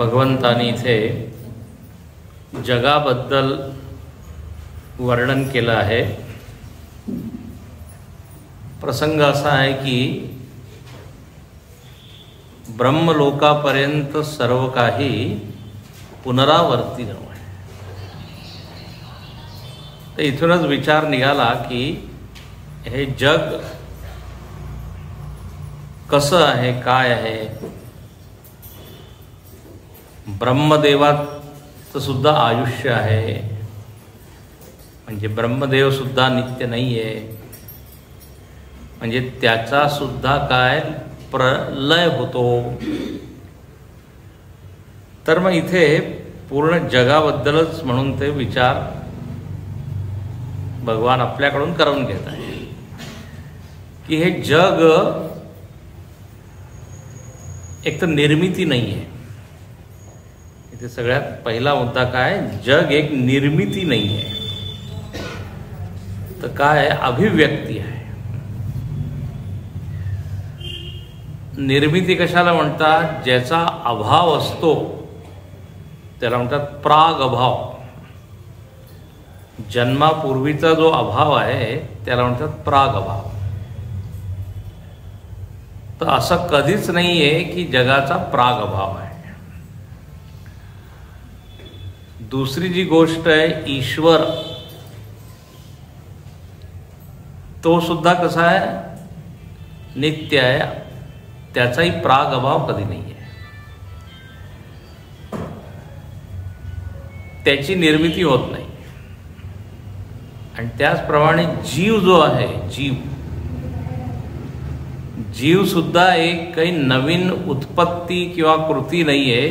भगवंतानी इथे जगाबद्दल वर्णन केलं आहे। प्रसंग असा आहे की ब्रह्मलोकापर्यंत सर्व काही पुनरावर्ती न आहे। तर इथूनच विचार निघाला की हे जग कसं आहे, काय आहे। ब्रह्मदेवाचं सुद्धा आयुष्य आहे, म्हणजे ब्रह्मदेव सुद्धा नित्य नाही आहे, म्हणजे त्याचा सुद्धा काय प्रलय होतो। तर मग इथे पूर्ण जगाबद्दलच म्हणून ते विचार भगवान आपल्याकडून करून घेत आहे की हे जग एक तर निर्मिती नाही आहे। इथे सगळ्यात पहिला मुद्दा काय, जग एक निर्मिती नाही आहे, तर काय अभिव्यक्ती आहे। निर्मिती कशाला म्हणतात, ज्याचा अभाव असतो त्याला म्हणतात प्राग अभाव। जन्मापूर्वीचा जो अभाव आहे त्याला म्हणतात प्राग अभाव। तर असं कधीच नाही आहे की जगाचा प्राग अभाव आहे। दुसरी जी गोष्ट आहे, ईश्वर तो सुद्धा कसा आहे, नित्य आहे, त्याचाही प्राग अभाव कधी नाही आहे, त्याची निर्मिती होत नाही। आणि त्याचप्रमाणे जीव जो आहे, जीव सुद्धा एक काही नवीन उत्पत्ती किंवा कृती नाही आहे,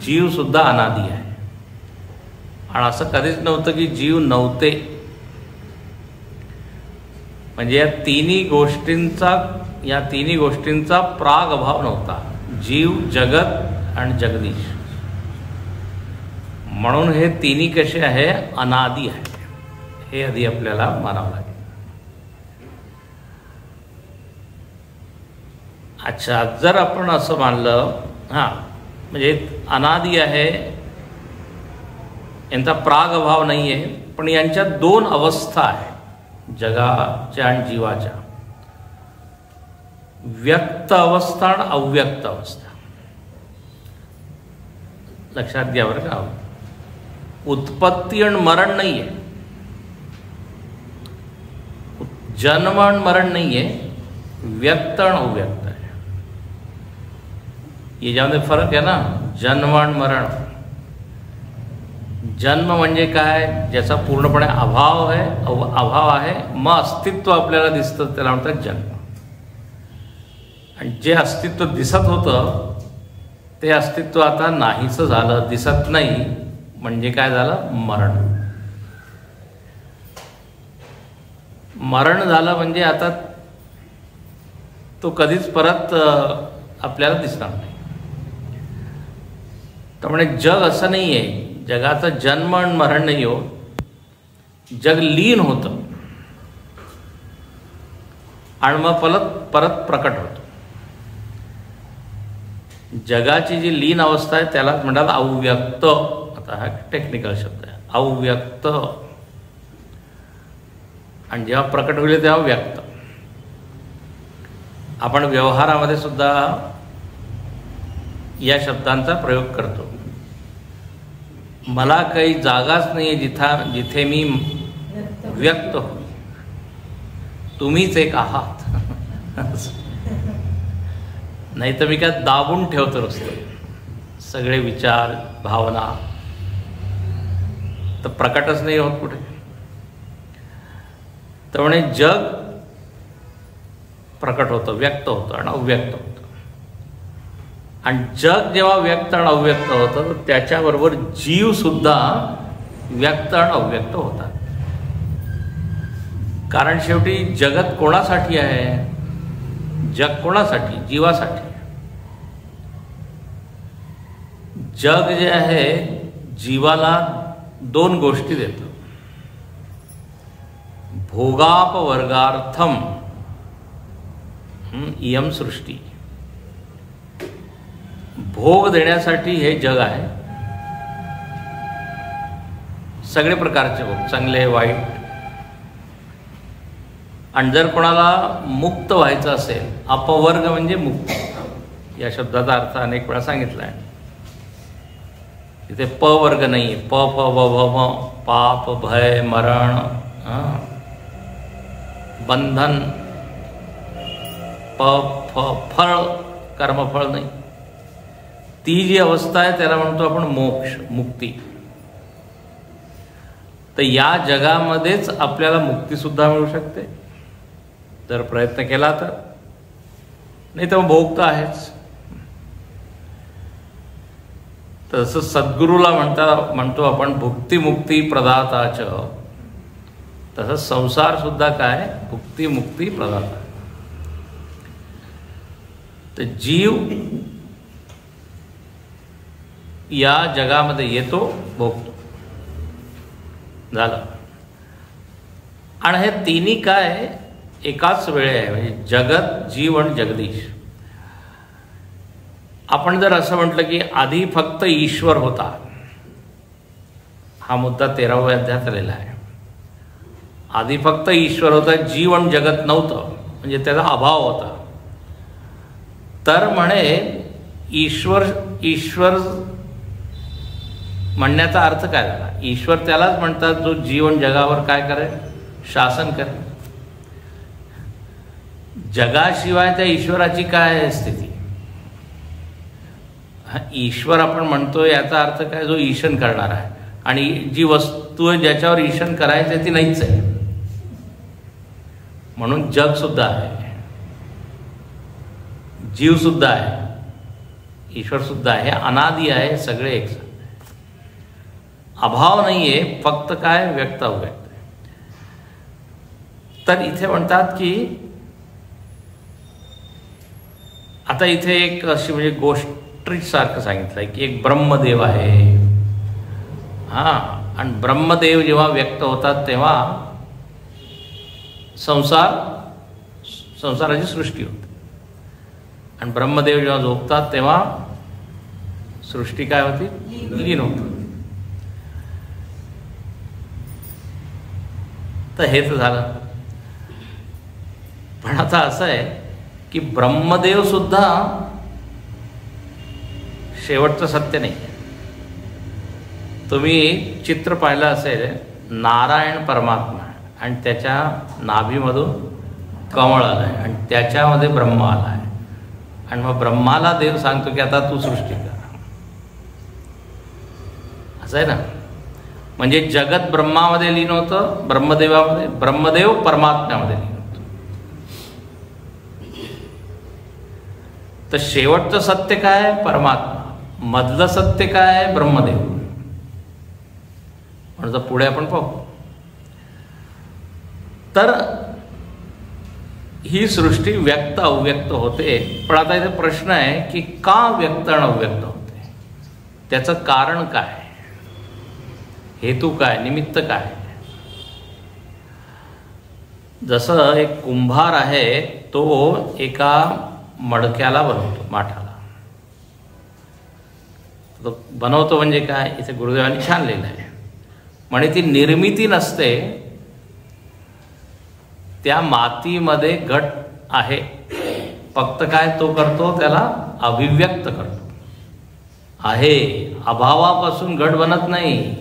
जीव सुद्धा अनादी आहे। आणि असं कधीच नव्हतं की जीव नव्हते, म्हणजे या तिन्ही गोष्टींचा प्राग अभाव नव्हता, जीव, जगत आणि जगदीश। म्हणून हे तिन्ही कसे आहे, अनादी आहे, हे आधी आपल्याला मानावं लागेल। अच्छा, जर आपण असं मानलं, म्हणजे अनादी आहे, यांचा प्राग अभाव नाही आहे, पण यांच्यात दोन अवस्था आहे, जगाच्या आणि जीवाच्या, व्यक्त अवस्था आणि अव्यक्त अवस्था। लक्षात घ्या बरं का, उत्पत्ती आणि मरण नाही आहे, जन्म आणि मरण नाही आहे, व्यक्त आणि अव्यक्त आहे। याच्यामध्ये फरक आहे ना, जन्म आणि मरण। जन्म म्हणजे काय, ज्याचा पूर्णपणे अभाव आहे, मग अस्तित्व आपल्याला दिसतं, त्याला म्हणतात जन्म। आणि जे अस्तित्व दिसत होतं ते अस्तित्व आता नाहीसं झालं, दिसत नाही, म्हणजे काय झालं, मरण। मरण झालं म्हणजे आता तो कधीच परत आपल्याला दिसणार नाही। त्यामुळे जग असं नाही आहे, जगाचा जन्म आणि मरण नाही हो, जग लीन होतं आणि मग परत प्रकट होतं। जगाची जी लीन अवस्था आहे त्यालाच म्हणतात अव्यक्त। आता हा टेक्निकल शब्द आहे, अव्यक्त। आणि जेव्हा प्रकट होईल तेव्हा व्यक्त। आपण व्यवहारामध्ये सुद्धा या शब्दांचा प्रयोग करतो। मला काही जागाच नाही आहे जिथे मी व्यक्त हो, तुम्हीच एक आहात। नाही तर मी काय दाबून ठेवतो नुसतं सगळे विचार, भावना, तर प्रकटच नाही होत कुठे। त्यामुळे जग प्रकट होतं, व्यक्त होतं आणि अव्यक्त होतं। आणि जग जेव्हा व्यक्त आणि अव्यक्त होतं तर त्याच्याबरोबर जीव सुद्धा व्यक्त आणि अव्यक्त होतात। कारण शेवटी जगत कोणासाठी आहे, जग कोणासाठी, जीवासाठी। जग जे आहे जीवाला दोन गोष्टी देतं, भोगापवर्गार्थम इयम सृष्टी। भोग देण्यासाठी हे जग आहे. सगळे प्रकारचे भोग, चांगले वाईट. आणि जर कोणाला मुक्त व्हायचं असेल, अपवर्ग म्हणजे मुक्त, या शब्दाचा अर्थ अनेक वेळा सांगितला आहे. इथे प वर्ग नाही आहे. प फ व भ म, पाप, भय, मरण, बंधन, प फ फळ, कर्मफळ नाही. ती जी अवस्था आहे त्याला म्हणतो आपण मोक्ष, मुक्ती. तर या जगामध्येच आपल्याला मुक्तीसुद्धा मिळू शकते जर प्रयत्न केला तर. नाही तर भोग तर आहेच. तसं सद्गुरूला म्हणतो आपण भुक्ती मुक्ती प्रदाताच, तसं संसार सुद्धा काय, भुक्ती मुक्ती प्रदाता. तर जीव या जगामध्ये येतो, भोगतो, झालं. आणि हे तिन्ही काय एकाच वेळे आहे. म्हणजे जगत, जीव आणि जगदीश. आपण जर असं म्हटलं की आधी फक्त ईश्वर होता, हा मुद्दा 13व्या अध्यायात आलेला आहे. आधी फक्त ईश्वर होता, जीव आणि जगत नव्हतं, म्हणजे त्याचा अभाव होता. तर म्हणे ईश्वर म्हणण्याचा अर्थ काय झाला? ईश्वर त्यालाच म्हणतात जो जीवन जगावर काय करेल, शासन करेल. जगाशिवाय त्या ईश्वराची काय स्थिती? ईश्वर आपण म्हणतो याचा अर्थ काय, जो ईशन करणार आहे. आणि जी वस्तू आहे ज्याच्यावर ईशन करायचं ती नाहीच आहे. म्हणून जग सुद्धा आहे, जीव सुद्धा आहे, ईश्वर सुद्धा आहे, अनादि आहे, सगळे एक. अभाव नाहीये, फक्त काय व्यक्त अव्यक्त. तर इथे म्हणतात की आता इथे एक अशी म्हणजे गोष्टीसारखं सांगितलंय की एक ब्रह्मदेव आहे. आणि ब्रह्मदेव जेव्हा व्यक्त होतात तेव्हा संसाराची सृष्टी होते. आणि ब्रह्मदेव जेव्हा झोपतात तेव्हा सृष्टी काय होती, लीन होती. तर हे तर झालं. पण आता असं आहे की ब्रह्मदेव सुद्धा शेवटचं सत्य नाही. तुम्ही चित्र पाहिलं असेल, नारायण परमात्मा आणि त्याच्या नाभीमधून कमळ आलं आहे आणि त्याच्यामध्ये ब्रह्म आला आहे. आणि मग ब्रह्माला देव सांगतो की आता तू सृष्टी कर. असं आहे ना. म्हणजे जगत ब्रह्मामध्ये लीन होतं, ब्रह्मदेवामध्ये, ब्रह्मदेव परमात्म्यामध्ये लीन होतं. तर शेवटचं सत्य काय, परमात्मा. मधलं सत्य काय, ब्रह्मदेव. म्हणजे पुढे आपण पाहू. तर ही सृष्टी व्यक्त अव्यक्त होते. पण आता इथे प्रश्न आहे की का व्यक्त आणि अव्यक्त होते, त्याचं कारण काय, हेतू काय, निमित्त काय. जसं एक कुंभार आहे, तो एका मडक्याला बनवतो, माठाला. तो बनवतो म्हणजे काय, इथे गुरुदेवांनी छान लिहिलं आहे. म्हणे ती निर्मिती नसते, त्या मातीमध्ये घट आहे. फक्त काय तो करतो, त्याला अभिव्यक्त करतो. आहे, अभावापासून घट बनत नाही.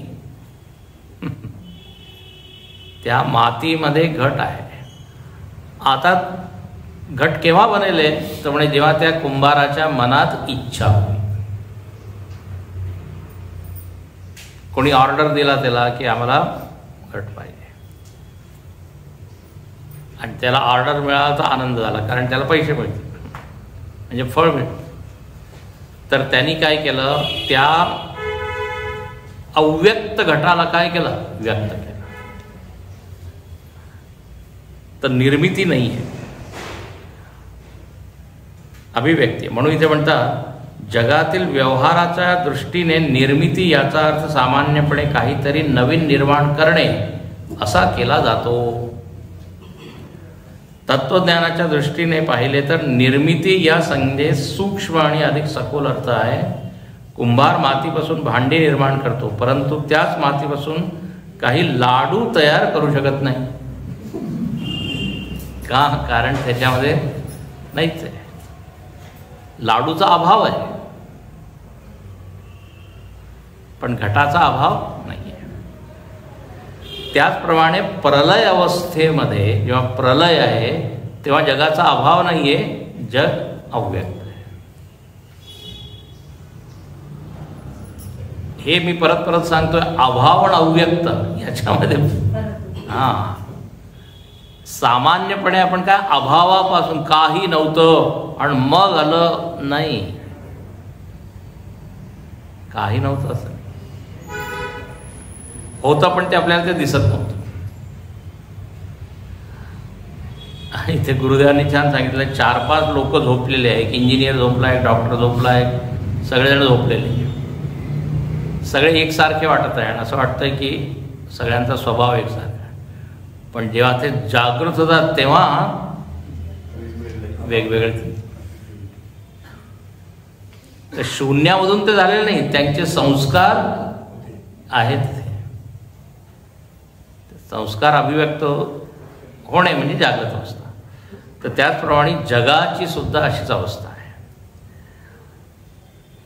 त्या मातीमध्ये घट आहे. आता घट केव्हा बनेले, तर म्हणजे जेव्हा त्या कुंभाराच्या मनात इच्छा होईल. कोणी ऑर्डर दिला त्याला की आम्हाला घट पाहिजे, आणि त्याला ऑर्डर मिळाला तर आनंद झाला, कारण त्याला पैसे मिळतील, म्हणजे फळ मिळतं. तर त्यांनी काय केलं, त्या अव्यक्त घटाला काय केलं, व्यक्त केलं. तर निर्मिती नाही आहे, अभिव्यक्ती. म्हणून इथे म्हणतात जगातील व्यवहाराच्या दृष्टीने निर्मिती याचा अर्थ सामान्यपणे काहीतरी नवीन निर्माण करणे असा केला जातो. तत्वज्ञानाच्या दृष्टीने पाहिले तर निर्मिती या संज्ञेत सूक्ष्म आणि अधिक सखोल अर्थ आहे. कुंभार मातीपासून भांडी निर्माण करतो, परंतु त्याच मातीपासून काही लाडू तयार करू शकत नाही. का? कारण त्याच्यामध्ये नाहीच आहे, लाडूचा अभाव आहे, पण घटाचा अभाव नाही आहे. त्याचप्रमाणे प्रलय अवस्थेमध्ये जेव्हा प्रलय आहे तेव्हा जगाचा अभाव नाही आहे, जग अव्यक्त आहे. हे मी परत परत सांगतोय, अभाव आणि अव्यक्त याच्यामध्ये सामान्यपणे आपण काय अभावापासून काही नव्हतं आणि मग आलं, नाही, काही नव्हतं असं होतं, पण ते आपल्याला ते दिसत नव्हतं. आणि इथे गुरुदेवांनी छान सांगितलं, 4-5 लोक झोपलेले आहे, एक इंजिनियर झोपला, एक डॉक्टर झोपला, एक सगळेजण झोपलेले, सगळे एकसारखे वाटत आहे आणि असं वाटतंय की सगळ्यांचा स्वभाव एकसारखा आहे. पण जेव्हा ते जागृत होतात तेव्हा वेगवेगळे. तर शून्यामधून ते झालेले नाही, त्यांचे संस्कार आहेत. संस्कार अभिव्यक्त होणे म्हणजे जागृत अवस्था. तर त्याचप्रमाणे जगाची सुद्धा अशीच अवस्था आहे.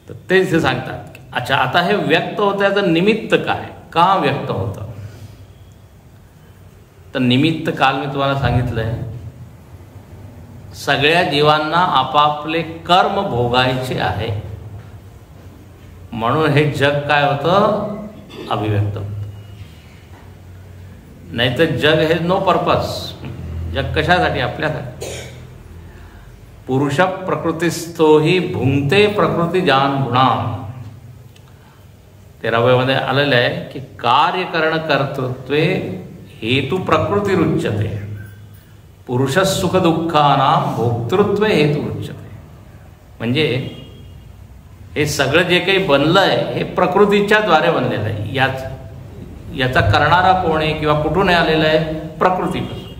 तर ते इथे सांगतात की अच्छा, आता हे व्यक्त होत आहे तर निमित्त काय, का व्यक्त होतं? तर निमित्त काल मी तुम्हाला सांगितलंय, सगळ्या जीवांना आपापले कर्म भोगायचे आहे, म्हणून हे जग काय होतं, अभिव्यक्त होतं. नाहीतर जग हे नो पर्पज. जग कशासाठी? आपल्यासाठी. पुरुष प्रकृतीस्थोही भुंगते प्रकृती जान गुणा. 13व्यामध्ये आलेलं आहे की कार्यकरण कर्तृत्वे हेतू प्रकृती रुच्यते, पुरुष सुख दुःखानां भोक्तृत्व हेतू रुच्यते. म्हणजे हे सगळं जे काही बनलं आहे हे प्रकृतीच्या द्वारे बनलेलं आहे. याचा करणारा कोण आहे किंवा कुठून आलेला आहे? प्रकृतीपासून.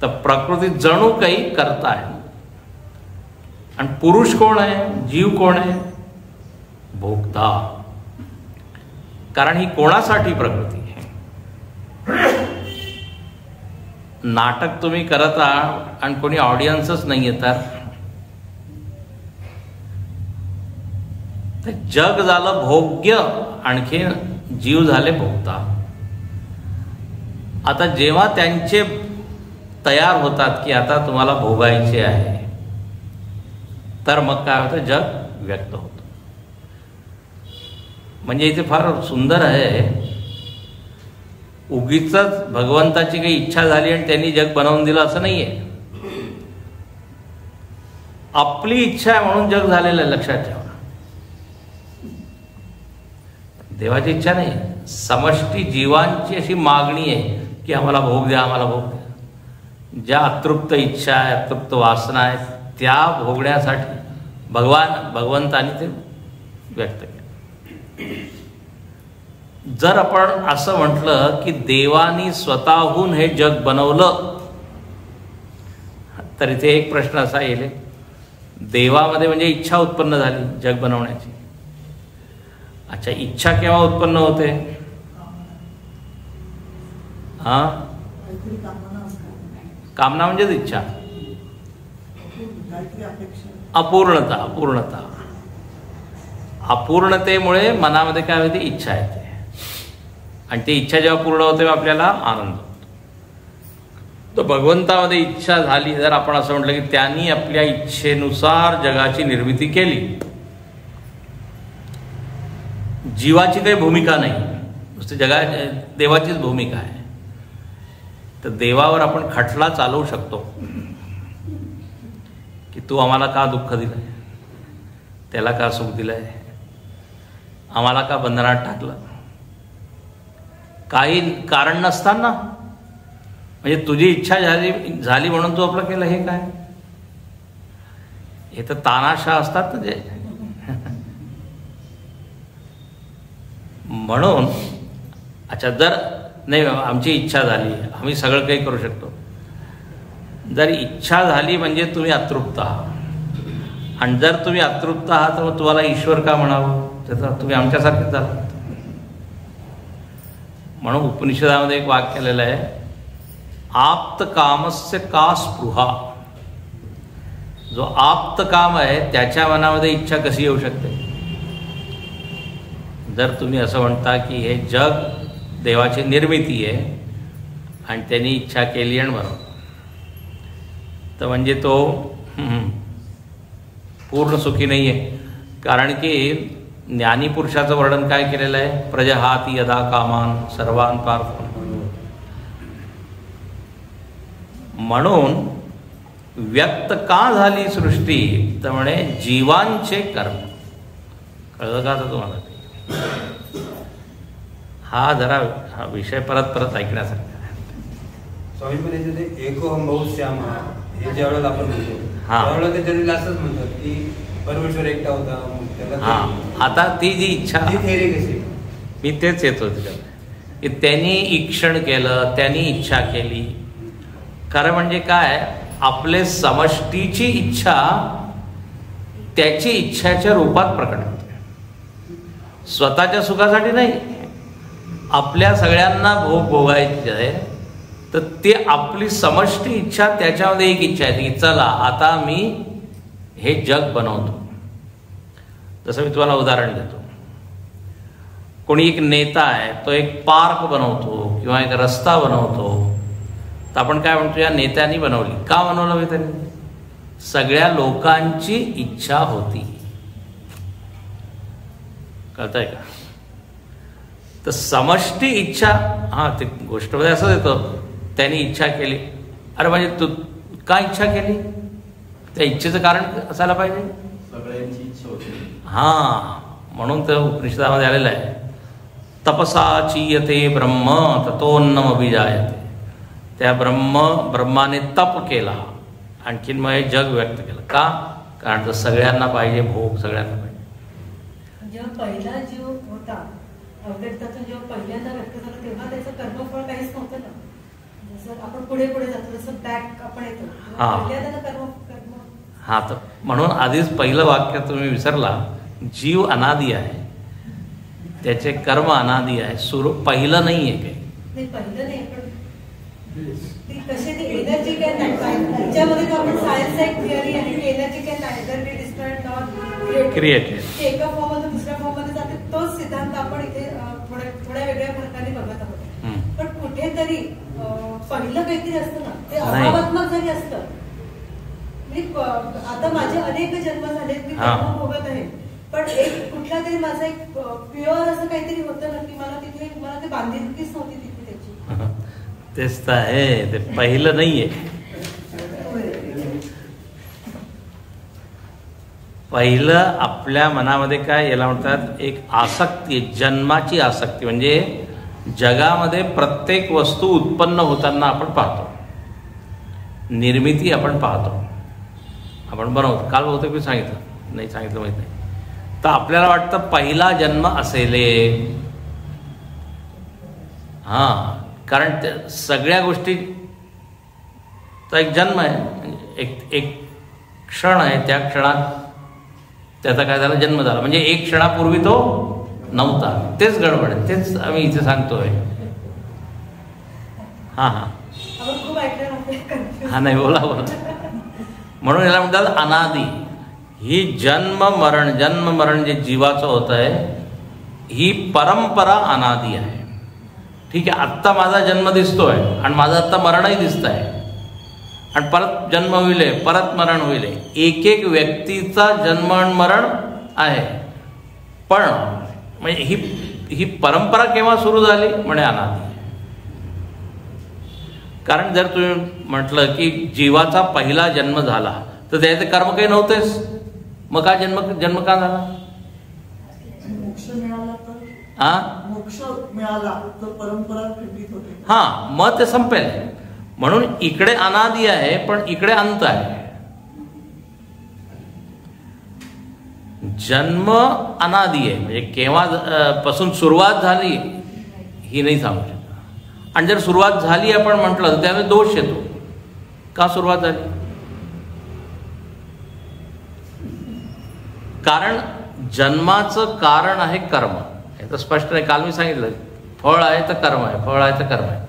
तर प्रकृती जणू काही करता आहे. आणि पुरुष कोण आहे? जीव कोण आहे? भोक्ता. कारण ही कोणासाठी प्रकृती आहे? नाटक तुम्ही करत आहात आणि कोणी ऑडियन्सच नाही येतात, तर जग झालं भोग्य, आणखी जीव झाले भोक्ता. आता जेव्हा त्यांचे तयार होतात की आता तुम्हाला भोगायचे आहे, तर मग काय होतं? जग व्यक्त होतं. म्हणजे इथे फार सुंदर आहे, उगीच भगवंताची काही इच्छा झाली आणि त्यांनी जग बनवून दिलं असं नाहीये. आपली इच्छा आहे म्हणून जग झालेलं आहे, लक्षात ठेवा. देवाची इच्छा नाही, समष्टी जीवांची अशी मागणी आहे की आम्हाला भोग द्या, आम्हाला भोग द्या. ज्या अतृप्त इच्छा आहे, अतृप्त वासना आहेत, त्या भोगण्यासाठी भगवंतानी ते व्यक्त केलं. जर आपण असं म्हटलं की देवानी स्वतःहून हे जग बनवलं, तर इथे एक प्रश्न असा येईल, देवामध्ये म्हणजे इच्छा उत्पन्न झाली जग बनवण्याची. अच्छा, इच्छा केव्हा उत्पन्न होते? कामना म्हणजेच इच्छा. अपूर्णता. अपूर्णतेमुळे मनामध्ये काय होते? इच्छा येते. आणि ती इच्छा जेव्हा पूर्ण होते तेव्हा आपल्याला आनंद होतो. तर भगवंतामध्ये इच्छा झाली, जर आपण असं म्हटलं की त्यांनी आपल्या इच्छेनुसार जगाची निर्मिती केली, जीवाची काही भूमिका नाही, नुसती देवाचीच भूमिका आहे, तर देवावर आपण खटला चालवू शकतो की तू आम्हाला का दुःख दिलंय, त्याला का सुख दिलंय, आम्हाला का बंधनात टाकलं, काही कारण नसताना. म्हणजे तुझी इच्छा झाली म्हणून तू आपलं केलं, हे काय? हे तर तानाशा असतात ना जे. म्हणून अच्छा, जर नाही आमची इच्छा झाली, आम्ही सगळं काही करू शकतो, जर इच्छा झाली म्हणजे तुम्ही अतृप्त आहात, आणि जर तुम्ही अतृप्त आहात तर तुम्हाला ईश्वर का म्हणावं? त्याचा तुम्ही आमच्यासारखेच झालात. म्हणून उपनिषदामध्ये एक वाक्य केलेलं आहे, आप्त कामस्य का स्पृहा. जो आप्त काम आहे त्याच्या मनामध्ये इच्छा कशी येऊ शकते? जर तुम्ही असं म्हणता की हे जग देवाची निर्मिती आहे आणि त्यांनी इच्छा केली आणि बनवलं, तर म्हणजे तो पूर्ण सुखी नाही आहे. कारण की ज्ञानी पुरुषाचं वर्णन काय केलेलं आहे? प्रजहाती यदा कामान सर्वान पार्थ. म्हणून व्यक्त का झाली सृष्टी? तर म्हणे जीवांचे कर्म. कळलं का आता तुम्हाला? हा जरा हा विषय परत परत ऐकण्यासारखा आहे. स्वामी पण ते एकोहम बहुश्याम हे ज्यावेळेला आपण म्हणतो त्यावेळेला ते जनरली असंच म्हणतात की परमेश्वर एकटा होता. हा, आता ती जी इच्छा, ती थेरी कशी? मी तेच येत होते की त्यांनी ईक्षण केलं, त्यांनी इच्छा केली. खरं म्हणजे काय, आपले समष्टीची इच्छा त्याची इच्छाच्या रूपात प्रकट होते, स्वतःच्या सुखासाठी नाही. आपल्या सगळ्यांना भोग भोगायचे आहे तर ते आपली समष्टी इच्छा, त्याच्यामध्ये एक इच्छा आहे की चला आता मी हे जग बनवतो. जसं मी तुम्हाला उदाहरण देतो, कोणी एक नेता आहे, तो एक पार्क बनवतो किंवा एक रस्ता बनवतो, तर आपण काय म्हणतो, या नेत्याने बनवली. का बनवलं त्यांनी? सगळ्या लोकांची इच्छा होती. कळतंय का? तर समष्टी इच्छा, हां ते गोष्टमध्ये असंच येतं, त्यांनी इच्छा केली. अरे म्हणजे तू का इच्छा केली? त्या इच्छेचं कारण असायला पाहिजे, सगळ्यांची इच्छा होती. हां, म्हणून तर उपनिषदामध्ये आलेलं आहे, तपसा चीयते ब्रह्म ततोन्नम अभिजायते. त्या ब्रह्माने तप केला, आणखीन मग हे जग व्यक्त केलं. का? कारण तर सगळ्यांना पाहिजे भोग, सगळ्यांना पाहिजे. जेव्हा पहिला जीव होता अव्यक्तातून, जेव्हा पहिल्यांदा व्यक्त झाला तेव्हा त्याचं कर्मफळ काहीच नव्हतं ना. जसं आपण पुढे पुढे जातो तसं बॅक आपण येतो, पहिल्यांदा कर्म. हां, तर म्हणून आधीच पहिलं वाक्य तुम्ही विसरला. जीव अनादी आहे, त्याचे कर्म अनादी आहे, सुरू पहिलं नाही आहे काही. नाही पहिलं नाही, पण कशी ती एनर्जी काय त्याच्यामध्ये तो आपण सायन्सचा एक थिअरी आहे की एनर्जी काय नाही, जर ते डिस्ट्रॉइड नॉट क्रिएटेड, एका फॉर्म मधून दुसऱ्या फॉर्म मध्ये जाते. तोच सिद्धांत आपण इथे थोड्या वेगळ्या प्रकारे बघत आहोत. पण कुठेतरी पहिलं काहीतरी असतं ना, ते अभावात्मक जरी असतं. आता माझे अनेक जन्म झालेत, मी कर्म भोगत आहे, पण एक कुठला तरी माझा एक प्युअर असं काहीतरी होतं ना की मला ते बांधिलकीच नव्हती तिथे त्याची. तेच तर आहे, ते पहिलं नाहीये. पहिलं आपल्या मनामध्ये काय, याला म्हणतात एक आसक्ती, जन्माची आसक्ती. म्हणजे जगामध्ये प्रत्येक वस्तू उत्पन्न होताना आपण पाहतो, निर्मिती आपण पाहतो, आपण बनवतो. काल बहुतेक मी सांगितलं, नाही सांगितलं माहीत नाही. तर आपल्याला वाटतं पहिला जन्म असेल, हां, कारण सगळ्या गोष्टीचा एक जन्म आहे, एक क्षण आहे, त्या क्षणात त्याचा काय झाला, जन्म झाला. म्हणजे एक क्षणापूर्वी तो नव्हता. तेच गडबड आहे, तेच आम्ही इथे सांगतोय. हां हां हां, नाही बोला बोला. म्हणून याला म्हणतात अनादी. ही जन्म मरण जे जीवाचं होत आहे, ही परंपरा अनादी आहे. ठीक आहे, आत्ता माझा जन्म दिसतोय आणि माझं आत्ता मरणही दिसत आहे, आणि परत जन्म होईल, परत मरण होईल. एक एक व्यक्तीचा जन्म आणि मरण आहे. पण म्हणजे ही परंपरा केव्हा सुरू झाली? म्हणे अनादी. कारण जर तुम्ही म्हटलं की जीवाचा पहिला जन्म झाला तर त्याचे कर्म काही नव्हतेच, मग का जन्म का झाला? मोक्ष मिळाला तर, मोक्ष मिळाला तर परंपरा खंडित होते. हां, मग ते संपेल. म्हणून इकडे अनादी आहे पण इकडे अंत आहे. जन्म अनादी आहे, म्हणजे केव्हा पासून सुरुवात झाली ही नाही सांगू शकत. आणि जर सुरुवात झाली आपण म्हटलं तर त्यामुळे दोष येतो. का सुरुवात झाली? कारण जन्माचं कारण आहे कर्म. हे तर स्पष्ट आहे. काल मी सांगितलं फळ आहे तर कर्म आहे, फळ आहे तर कर्म आहे.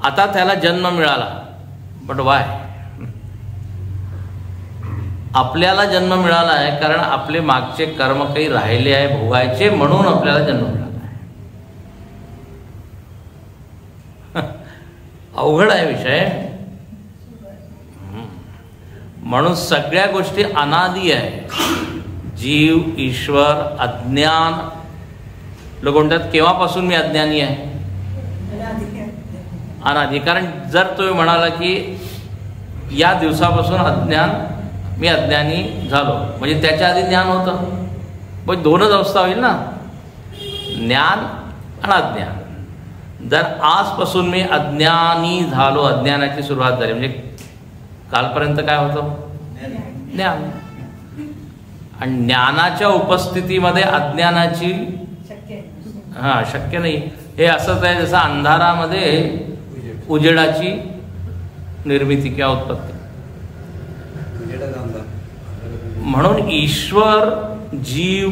आता त्याला जन्म मिळाला, बट वाय? आपल्याला जन्म मिळाला आहे कारण आपले मागचे कर्म काही राहिले आहे भोगायचे, म्हणून आपल्याला जन्म मिळाला आहे. अवघड आहे विषय. म्हणून सगळ्या गोष्टी अनादी आहे. जीव, ईश्वर, अज्ञान. लोक म्हणतात केव्हापासून मी अज्ञानी आहे? अनादी. कारण जर तुम्ही म्हणाला की या दिवसापासून मी अज्ञानी झालो, म्हणजे त्याच्या आधी ज्ञान होतं, मग दोनच अवस्था होईल ना, ज्ञान आणि अज्ञान. जर आजपासून मी अज्ञानी झालो, अज्ञानाची सुरुवात झाली, म्हणजे कालपर्यंत काय होतं? ज्ञान. आणि ज्ञानाच्या उपस्थितीमध्ये अज्ञानाची शक्य नाही. हे असंच आहे जसं अंधारामध्ये उजेडाची निर्मिती किंवा उत्पत्ती. म्हणून ईश्वर, जीव,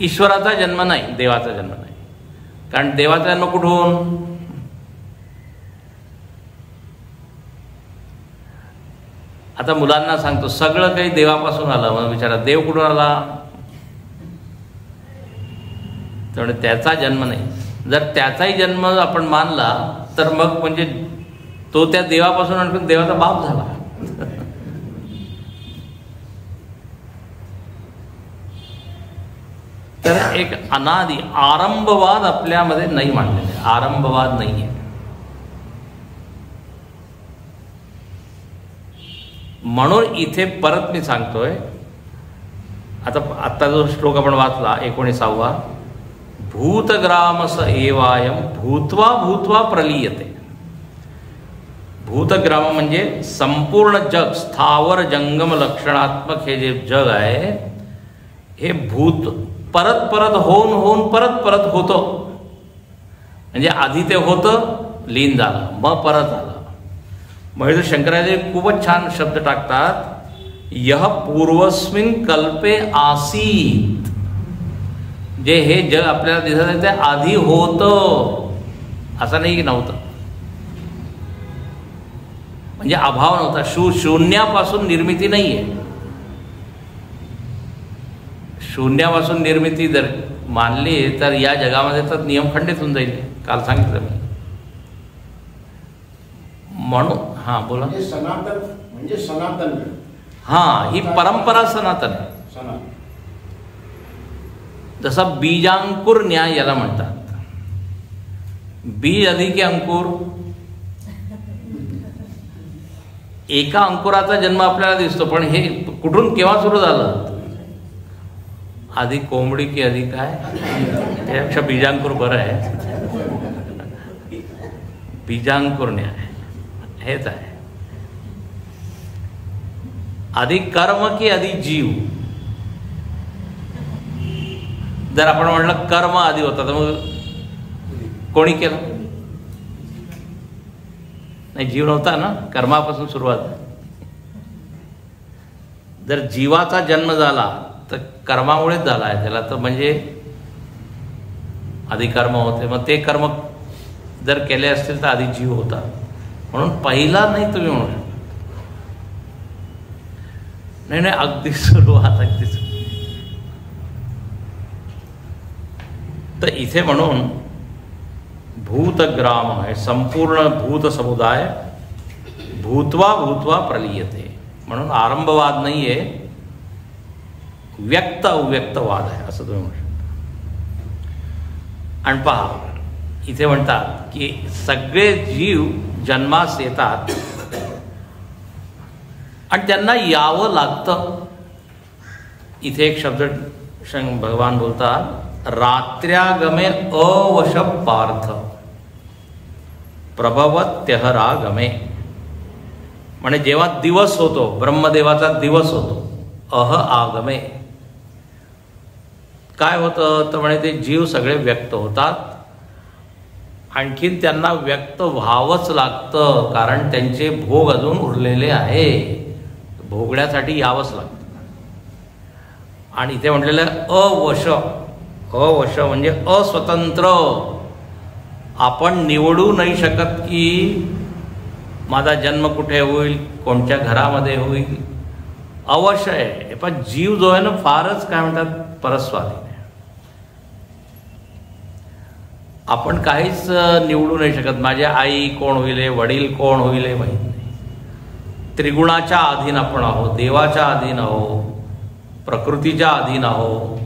ईश्वराचा जन्म नाही, देवाचा जन्म नाही. कारण देवाचा जन्म कुठून? आता मुलांना सांगतो सगळं काही देवापासून आलं. मग विचारा देव कुठून आला? त्यामुळे त्याचा जन्म नाही. जर त्याचाही जन्म आपण मानला तर मग म्हणजे तो त्या देवापासून आणखी देवाचा बाप झाला. तर एक अनादी आरंभवाद आपल्यामध्ये नाही मांडलेला. आरंभवाद नाही आहे. म्हणून इथे परत मी सांगतोय, आता जो श्लोक आपण वाचला 19वा, भूतग्रामस एवायम भूत्वा भूत्वा प्रलीयते. भूतग्राम म्हणजे संपूर्ण जग, स्थावर जंगम लक्षणात्मक हे जे जग आहे, हे भूत परत परत होऊन होऊन परत परत होतं. म्हणजे आधी ते होतं, लीन झालं, मग परत आलं. म्हणजे शंकराचार्य खूपच छान शब्द टाकतात, यह पूर्वस्मिन कल्पे आसीत. जे हे जग आपल्याला दिसत आहे ते आधी होतं, असं नाही की नव्हतं. म्हणजे अभाव नव्हता. शून्यापासून निर्मिती नाहीये. शून्यापासून निर्मिती जर मानली तर या जगामध्ये तर नियम खंडित होऊन जाईल. काल सांगितलं मी. म्हणून बोला. म्हणजे सनातन. ही परंपरा सनातन आहे. जसा बीजांकुर न्याय याला म्हणतात. बीज अधिक अंकुर. एका अंकुराचा जन्म आपल्याला दिसतो, पण हे कुठून केव्हा सुरू झालं? आधी कोंबडी की आधी काय? त्यापेक्षा बीजांकुर बरं आहे. बीजांकुर न्याय हेच आहे. आधी कर्म की आधी जीव? जर आपण म्हटलं कर्म आधी होता तर मग कोणी केलं? नाही, जीव नव्हता ना. कर्मापासून सुरुवात. जर जीवाचा जन्म झाला तर कर्मामुळेच झाला आहे त्याला. तर म्हणजे आधी कर्म होते, मग ते कर्म जर केले असतील तर आधी जीव होता. म्हणून पहिला नाही तुम्ही म्हणू शकता. नाही, अगदी सुरुवात, अगदी सुरुवात. तर इथे म्हणून भूतग्राम आहे, संपूर्ण भूत समुदाय भूत्वा भूत्वा प्रलीयते. म्हणून आरंभवाद नाहीये, व्यक्त अव्यक्तवाद आहे असं तुम्ही म्हणू शकता. आणि पहा इथे म्हणतात की सगळे जीव जन्मास येतात आणि त्यांना यावं लागतं. इथे एक शब्द भगवान बोलतात, रात्र्यागमे अवश पार्थ प्रभवत्यहरागमे. म्हणजे जेव्हा दिवस होतो, ब्रह्मदेवाचा दिवस होतो, आगमे काय होतं तर म्हणे ते जीव सगळे व्यक्त होतात आणखीन त्यांना व्यक्त व्हावंच लागतं, कारण त्यांचे भोग अजून उरलेले आहे, भोगण्यासाठी यावंच लागतं. आणि इथे म्हटलेलं अवश, अवश म्हणजे अस्वतंत्र. आपण निवडू नाही शकत की माझा जन्म कुठे होईल, कोणत्या घरामध्ये होईल. अवश्य आहे. पण जीव जो आहे ना फारच काय म्हणतात परस्वाधीन आहे. आपण काहीच निवडू नाही शकत. माझी आई कोण होईल, वडील कोण होईल माहीत नाही. त्रिगुणाच्या अधीन आपण आहोत, देवाच्या अधीन आहोत, प्रकृतीच्या अधीन आहोत.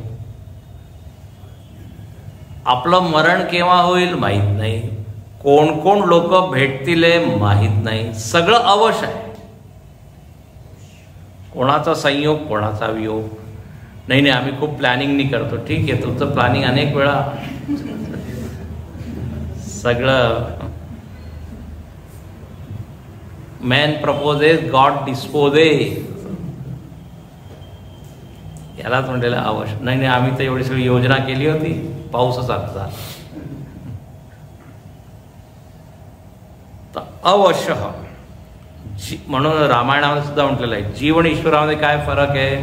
आपलं मरण केव्हा होईल माहीत नाही, कोण कोण लोक भेटतील माहीत नाही. सगळं अवश्य आहे. कोणाचा संयोग, कोणाचा वियोग. नाही नाही आम्ही खूप प्लॅनिंगनी करतो. ठीक आहे, तुमचं प्लॅनिंग अनेक वेळा सगळं मॅन प्रपोजेस गॉड डिस्पोजेस, यालाच म्हटलेलं आवश्यक. नाही नाही आम्ही तर एवढी सगळी योजना केली होती, पाऊसच आता. तर अवश्य म्हणून रामायणामध्ये सुद्धा म्हटलेलं आहे. जीव आणि ईश्वरामध्ये काय फरक आहे.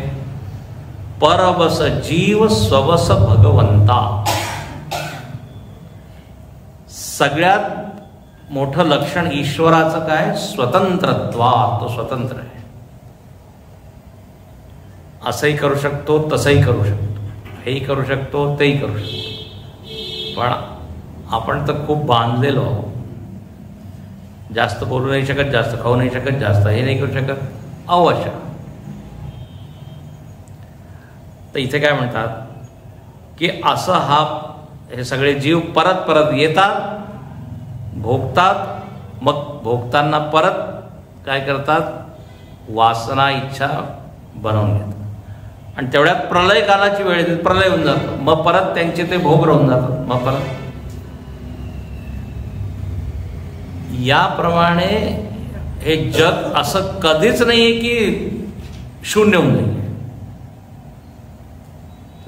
परबस जीव स्ववस भगवंता. सगळ्यात मोठं लक्षण ईश्वराचं काय, स्वतंत्रत्वा. तो स्वतंत्र आहे. असंही करू शकतो, तसंही करू शकतो, हेही करू शकतो, तेही करू शकतो. पण आपण तर खूप बांधलेलो आहोत. जास्त बोलू नाही शकत, जास्त खाऊ नाही शकत, जास्त हे नाही करू शकत. अवश्य. तर इथे काय म्हणतात की असं हे सगळे जीव परत परत येतात, भोगतात. मग भोगताना परत काय करतात, वासना इच्छा बनवून घेतात. आणि तेवढ्यात प्रलय कालाची वेळ येते, प्रलय होऊन जातो. मग परत त्यांचे ते भोग राहून जातात. मग परत याप्रमाणे हे जग असं कधीच नाही की शून्य होऊन जाईल.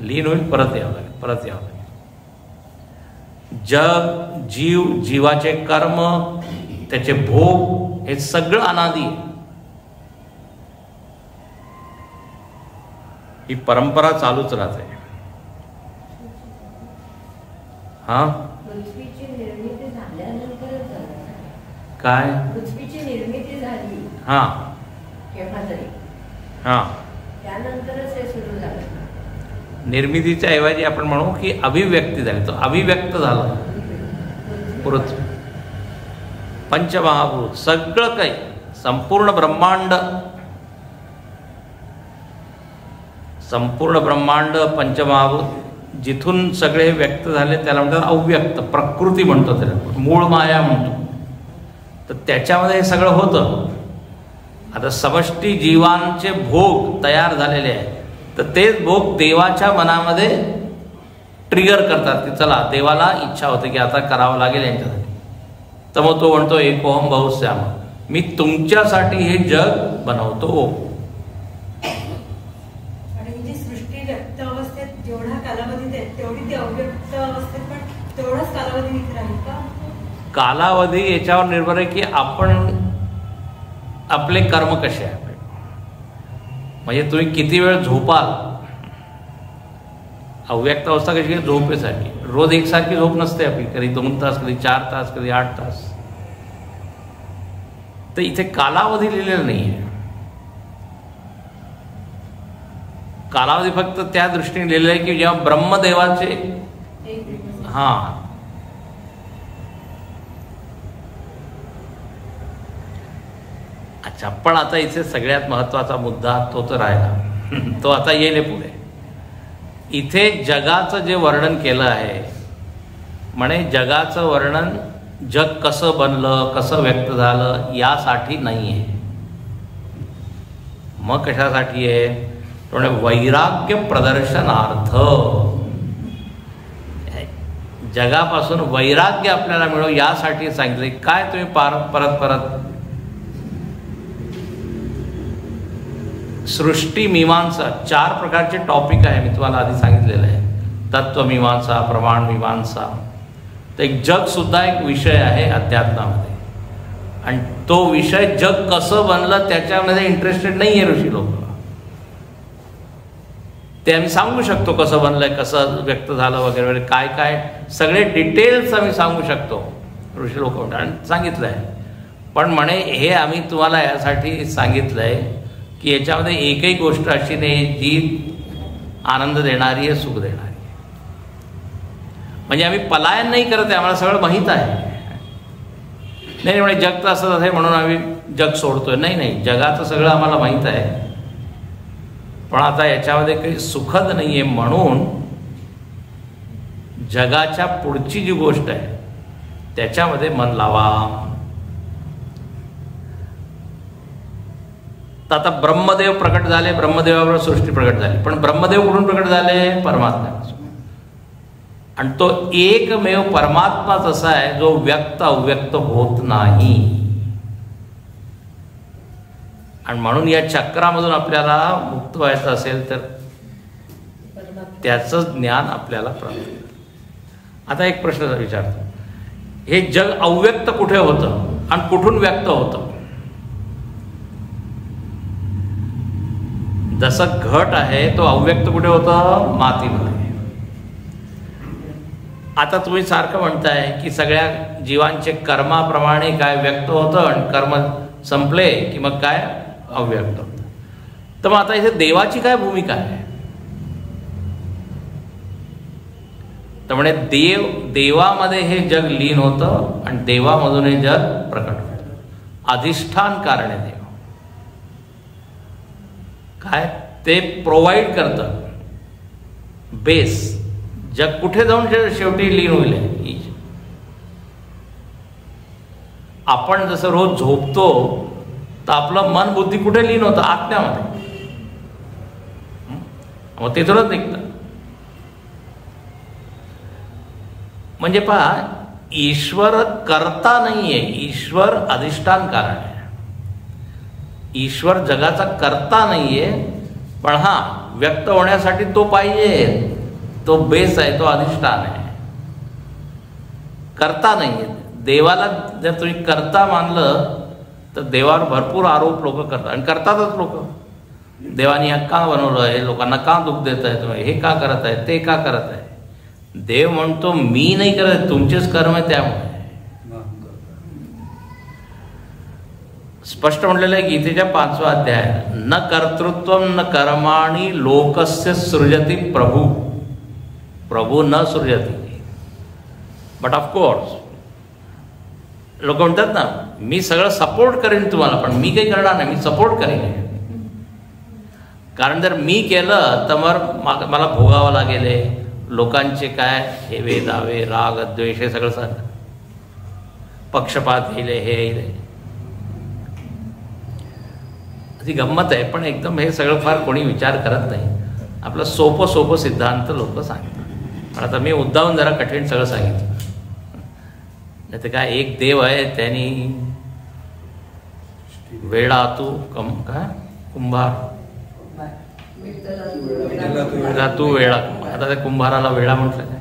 लीन होईल, परत यावं लागेल, परत यावं लागेल. जग, जीव, जीवाचे कर्म, त्याचे भोग, हे सगळं अनादी आहे. ही परंपरा चालूच राहते. हा पृथ्वीची निर्मिती झाल्यानंतरच काय, पृथ्वीची निर्मिती झाली हा केव्हा तरी, हा त्यानंतरच हे सुरू झालं. निर्मितीच्या ऐवजी आपण म्हणू की अभिव्यक्ती झाली. तो अभिव्यक्त झाला. पृथ्वी, पंचमहाभूत, सगळं काही, संपूर्ण ब्रह्मांड, संपूर्ण ब्रह्मांड, पंचमहाभूत, जिथून सगळे व्यक्त झाले त्याला म्हणतात अव्यक्त. प्रकृती म्हणतो त्याला, मूळ माया म्हणतो. तर त्याच्यामध्ये हे सगळं होतं. आता समष्टी जीवांचे भोग तयार झालेले आहेत. तर तेच भोग देवाच्या मनामध्ये ट्रिगर करतात की चला, देवाला इच्छा होते की आता करावं लागेल यांच्यासाठी. तर मग तो म्हणतो एकोहम बहुश्याम, मी तुमच्यासाठी हे जग बनवतो. आणि म्हणजे सृष्टी व्यक्त अवस्थेत जेवढा कालावधी आहे तेवढी ती अव्यक्त अवस्थेत पण तेवढाच कालावधी इथे राहील का. कालावधी याच्यावर निर्भर आहे की आपण आपले कर्म कसे आहे. म्हणजे तुम्ही किती वेळ झोपाल. अव्यक्त अवस्था कशी आहे, झोपेसारखी. रोज एकसारखी झोप नसते आपली. कधी 2 तास, कधी 4 तास, कधी 8 तास. तर इथे कालावधी लिहिलेला नाही आहे. कालावधी फक्त त्या दृष्टीने लिहिलेला आहे की जेव्हा ब्रह्मदेवाचे हा अच्छा. पण आता इथे सगळ्यात महत्वाचा मुद्दा तो तर राहिला. तो आता येईल पुढे. इथे जगाचं जे वर्णन केलं आहे, म्हणे जगाचं वर्णन जग कसं बनलं, कसं व्यक्त झालं यासाठी नाही आहे. मग कशासाठी आहे, म्हणजे वैराग्य प्रदर्शनार्थ. जगापासून वैराग्य आपल्याला मिळो यासाठी सांगितले. काय तुम्ही परत परत सृष्टी मीमांसा, 4 प्रकारचे टॉपिक आहे. मी तुम्हाला आधी सांगितलेलं आहे. तत्वमीमांसा, प्रमाण मीमांसा, तर एक जग सुद्धा एक विषय आहे अध्यात्मामध्ये, आणि तो विषय जग कसं बनलं त्याच्यामध्ये इंटरेस्टेड नाही आहे ऋषी लोक. ते आम्ही सांगू शकतो कसं बनलंय, कसं व्यक्त झालं वगैरे वगैरे, काय काय सगळे डिटेल्स आम्ही सांगू शकतो ऋषी लोक म्हणतात, आणि सांगितलं आहे. पण म्हणे हे आम्ही तुम्हाला यासाठी सांगितलं आहे की याच्यामध्ये एकही गोष्ट अशी नाही जी आनंद देणारी आहे, सुख देणारी आहे. म्हणजे आम्ही पलायन नाही करत आहे, आम्हाला सगळं माहीत आहे. नाही म्हणजे जग तर असंच आहे म्हणून आम्ही जग सोडतोय, नाही नाही, जगाचं सगळं आम्हाला माहीत आहे, पण आता याच्यामध्ये काही सुखद नाही आहे म्हणून जगाच्या पुढची जी गोष्ट आहे त्याच्यामध्ये मन लावा. तर आता ब्रह्मदेव प्रकट झाले, ब्रह्मदेवाबरोबर सृष्टी प्रकट झाली, पण ब्रह्मदेव कुठून प्रकट झाले? परमात्म्यापासून. आणि तो एकमेव परमात्माच असा आहे जो व्यक्त अव्यक्त होत नाही. आणि म्हणून या चक्रामधून आपल्याला मुक्त व्हायचं असेल तर त्याचं ज्ञान आपल्याला प्राप्त होईल. आता एक प्रश्न विचारतो, हे जग अव्यक्त कुठे होतं आणि कुठून व्यक्त होतं? जसं घट आहे तो अव्यक्त कुठे होतं? मातीमध्ये. आता तुम्ही सारखं म्हणताय की सगळ्या जीवांचे कर्माप्रमाणे काय व्यक्त होतं आणि कर्म संपले की मग काय अव्यक्त होतं. तर मग आता इथे देवाची काय भूमिका आहे? तर म्हणे देवामध्ये हे जग लीन होतं आणि देवामधून हे जग प्रकट होतं. अधिष्ठान कारण आहे देव. काय ते प्रोव्हाइड करतं बेस. जग कुठे जाऊन शेवटी लीन होईल? आपण जसं रोज झोपतो तर आपलं मन बुद्धी कुठे लीन होतं? आत्म्यामध्ये. मग तिथूनच निघतं. म्हणजे पहा, ईश्वर कर्ता नाहीये, ईश्वर अधिष्ठान कारण आहे. ईश्वर जगाचा कर्ता नाहीये, पण हा व्यक्त होण्यासाठी तो पाहिजे, तो बेस आहे, तो अधिष्ठान आहे. कर्ता नाहीये. देवाला जर तुम्ही कर्ता मानलं तर देवावर भरपूर आरोप लोक करतात आणि करतातच लोक. देवानी हा का बनवलं आहे, लोकांना का दुःख देत आहे तुम्ही, हे का करत आहे, ते का करत आहे. देव म्हणतो मी नाही करत, तुमचेच कर्म आहे त्यामुळे. स्पष्ट म्हटलेलं आहे गीतेच्या 5वा अध्याय, न कर्तृत्व न कर्माणि लोकस्य सृजती प्रभू. प्रभू न सृजती. बट ऑफकोर्स लोक म्हणतात ना, मी सगळं सपोर्ट करेन तुम्हाला, पण मी काही करणार नाही, मी सपोर्ट करेन. कारण जर मी केलं तर मग मला भोगावं लागेल. लोकांचे काय हेवे दावे, राग द्वेष, हे सगळं पक्षपात येईल, हे येईल. ती गंमत आहे, पण एकदम हे सगळं फार कोणी विचार करत नाही. आपलं सोपं सिद्धांत लोक सांगतात. पण आता मी उद्दावून जरा कठीण सगळं सांगितलं. नाही तर काय, एक देव आहे त्यांनी वेळा तू काय कुंभार तू वेळा. आता त्या कुंभाराला वेळा म्हटलं काय?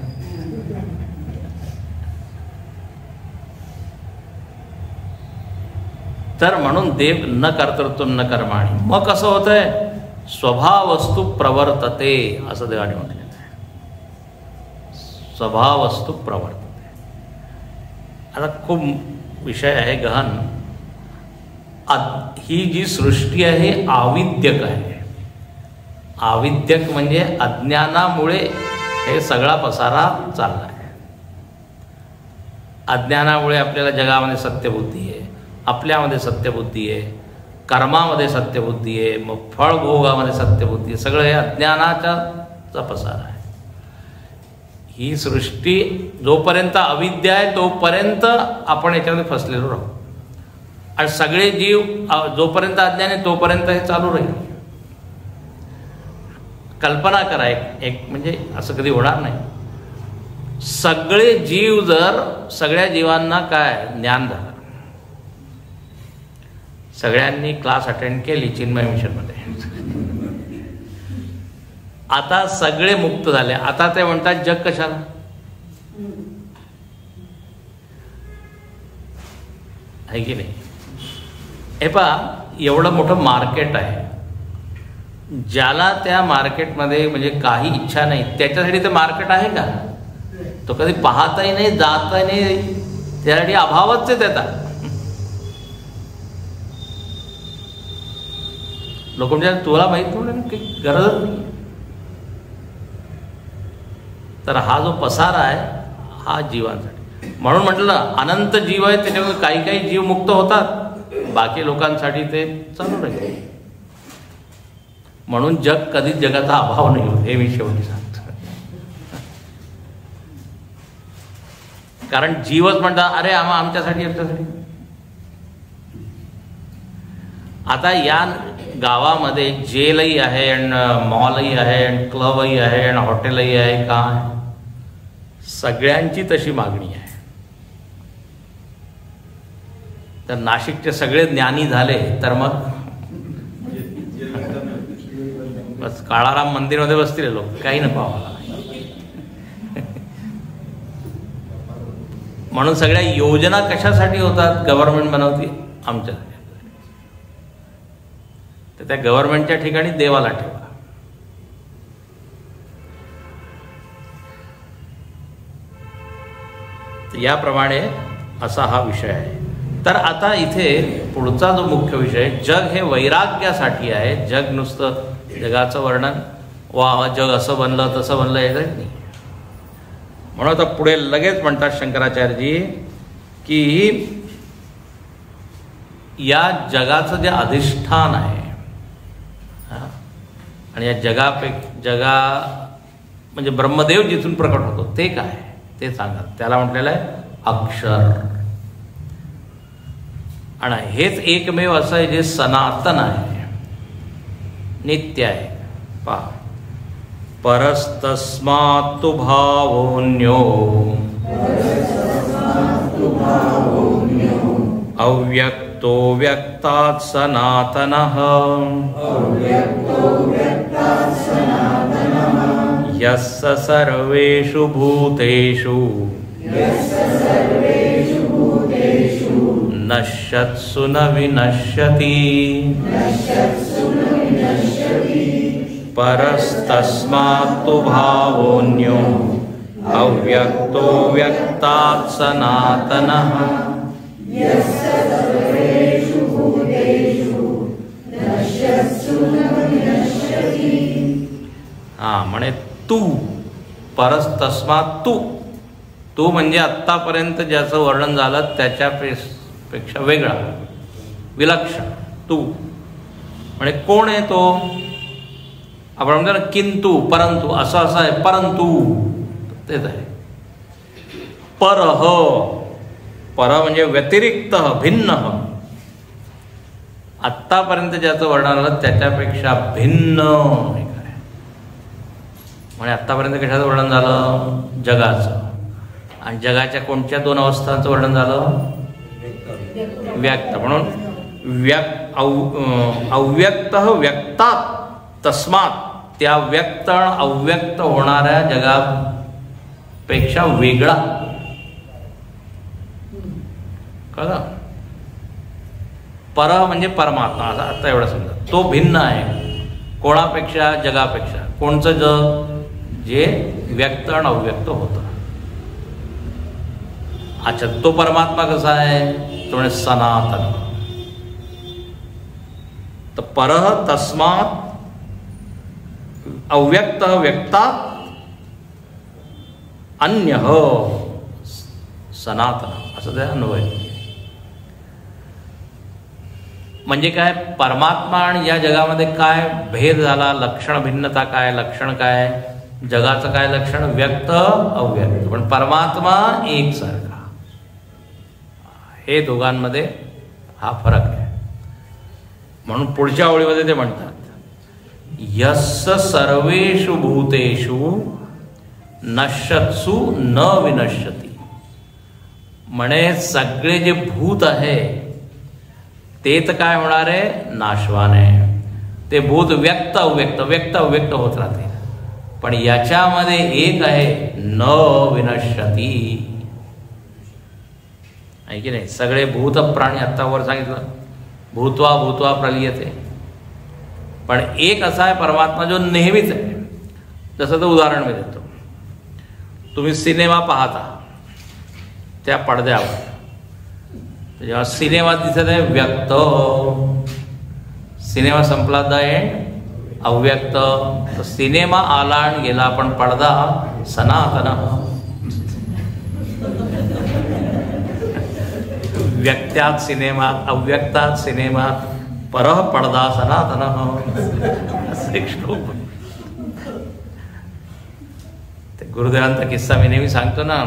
तर म्हणून देव न कर्तृत्व न कर्माणि. मग कसं होतंय? स्वभावस्तु प्रवर्तते, असं देवाने म्हटलेलं आहे. स्वभावस्तु प्रवर्तते. आता खूप विषय आहे गहन. ही जी सृष्टी आहे आविद्यक आहे. आविद्यक म्हणजे अज्ञानामुळे हे सगळा पसारा चालला आहे. अज्ञानामुळे आपल्याला जगामध्ये सत्यबुद्धी आहे, आपल्यामध्ये सत्यबुद्धी आहे, कर्मामध्ये सत्यबुद्धी आहे, मग फळभोगामध्ये सत्यबुद्धी आहे. सगळं हे अज्ञानाचा पसारा आहे. ही सृष्टी जोपर्यंत अविद्या आहे तोपर्यंत आपण याच्यामध्ये फसलेलो राहू. आणि सगळे जीव जोपर्यंत अज्ञान आहे तोपर्यंत हे चालू राहील. कल्पना करा, एक म्हणजे असं कधी होणार नाही. सगळे जीव जर, सगळ्या जीवांना काय ज्ञान झालं, सगळ्यांनी क्लास अटेंड केली चिन्मय मिशनमध्ये, आता सगळे मुक्त झाले. आता ते म्हणतात जग कशाला? आहे की नाही? हे पहा, एवढं मोठं मार्केट आहे, ज्याला त्या मार्केटमध्ये म्हणजे काही इच्छा नाही त्याच्यासाठी ते मार्केट आहे का? तो कधी पाहताही नाही, जातही नाही, त्यासाठी अभावच आहे त्याचा. लोक म्हणजे तुला माहित नाही की गरजच नाही. तर हा जो पसारा आहे हा जीवांसाठी. म्हणून म्हटलं अनंत जीव आहे, त्याच्यामध्ये काही काही जीव मुक्त होतात, बाकी लोकांसाठी ते चालू राहील. म्हणून जग कधीच जगाचा अभाव नाही होत, हे मी शेवटी सांगतो. कारण जीवच म्हणतात अरे आमच्यासाठी. आता या गावामध्ये जेलही आहे आणि मॉलही आहे आणि क्लबही आहे आणि हॉटेलही आहे. काय सगळ्यांची तशी मागणी आहे. तर नाशिकचे सगळे ज्ञानी झाले तर मग बस काळाराम मंदिरमध्ये बसतील लोक, काही नको आम्हाला. म्हणून सगळ्या योजना कशासाठी होतात? गव्हर्नमेंट बनवते आमच्यासाठी. तर त्या गव्हर्नमेंटच्या ठिकाणी देवाला ठेवा. याप्रमाणे असा हा विषय आहे. तर आता इथे पुढचा जो मुख्य विषय, जग हे वैराग्यासाठी आहे. जग नुसतं जगाचं वर्णन, वा जग असं बनलं तसं बनलं हे नाही. म्हणून आता पुढे लगेच म्हणतात शंकराचार्यजी की या जगाचं जे अधिष्ठान आहे आणि या जगा म्हणजे ब्रह्मदेव जिथून प्रकट होतो ते काय ते सांगा. त्याला म्हटलेलं आहे अक्षर. आणि हेच एकमेव असं आहे जे सनातन आहे, नित्य आहे. पहा, परस्तस्मात्तु भावोऽन्यो अव्यक्तो व्यक्तात् सनातनः यस्य सर्वेषु भूतेषु नश्यत्सु न विनश्यति परस्तस्मात्तु भावोऽन्यो अव्यक्तो व्यक्तात् सनातनः. हा म्हणे तू परस्तस्मात् तू म्हणजे आत्तापर्यंत ज्याचं वर्णन झालं त्याच्यापेक्षा वेगळा, विलक्षण तू. म्हणजे कोण आहे तो? आपण म्हणतो ना किंतु परंतु, असं आहे परंतु, तेच आहे. पर म्हणजे व्यतिरिक्त, भिन्न. आत्तापर्यंत ज्याचं वर्णन आलं त्याच्यापेक्षा भिन्न. म्हणजे आत्तापर्यंत कशाचं वर्णन झालं? जगाचं. आणि जगाच्या कोणत्या दोन अवस्थांचं वर्णन झालं? व्यक्त. म्हणून अव्यक्त व्यक्तात तस्मात, त्या व्यक्त अव्यक्त होणाऱ्या जगापेक्षा वेगळा. कळलं? पर म्हणजे परमात्मा, असं आता एवढं समजा. तो भिन्न आहे कोणापेक्षा? जगापेक्षा. कोणचं जग? जे व्यक्त आणि अव्यक्त होतं. अच्छा, तो परमात्मा कसा आहे? तो म्हणजे सनातन. तर पर तस्मात अव्यक्त व्यक्तात अन्य सनातन, असं ते अन्वय. म्हणजे काय? परमात्मा आणि या जगामध्ये काय भेद झाला? लक्षण भिन्नता काय? लक्षण काय? जगाचं काय लक्षण? व्यक्त अव्यक्त. पण परमात्मा एकसारखा. हे दोघांमध्ये हा फरक आहे. म्हणून पुढच्या ओळीमध्ये ते म्हणतात यस्य सर्वेषु भूतेषु नश्यत्सु न विनश्यति. म्हणे सगळे जे भूत आहे ते तर काय होणार आहे? नाशवान आहे. ते भूत व्यक्त अव्यक्त, व्यक्त अव्यक्त होत राहते. पण याच्यामध्ये एक आहे न विनश्यति. आहे की नाही. सगळे भूत प्राणी आत्ता वर सांगितलं, भूत्वा भूत्वा प्रलियते. पण एक असा आहे परमात्मा जो नेहमीच आहे. जसं तर उदाहरण मी देतो, तुम्ही सिनेमा पाहता त्या पडद्यावर, जेव्हा सिनेमा दिसत आहे व्यक्त, सिनेमा संपला द एंड अव्यक्त. तर सिनेमा आला आणि गेला, पण पडदा सनातन. व्यक्त्यात सिनेमात, अव्यक्तात सिनेमात, परः पडदा सनातन. असे श्लोक. ते गुरुदेवांचा किस्सा मी नेहमी सांगतो ना.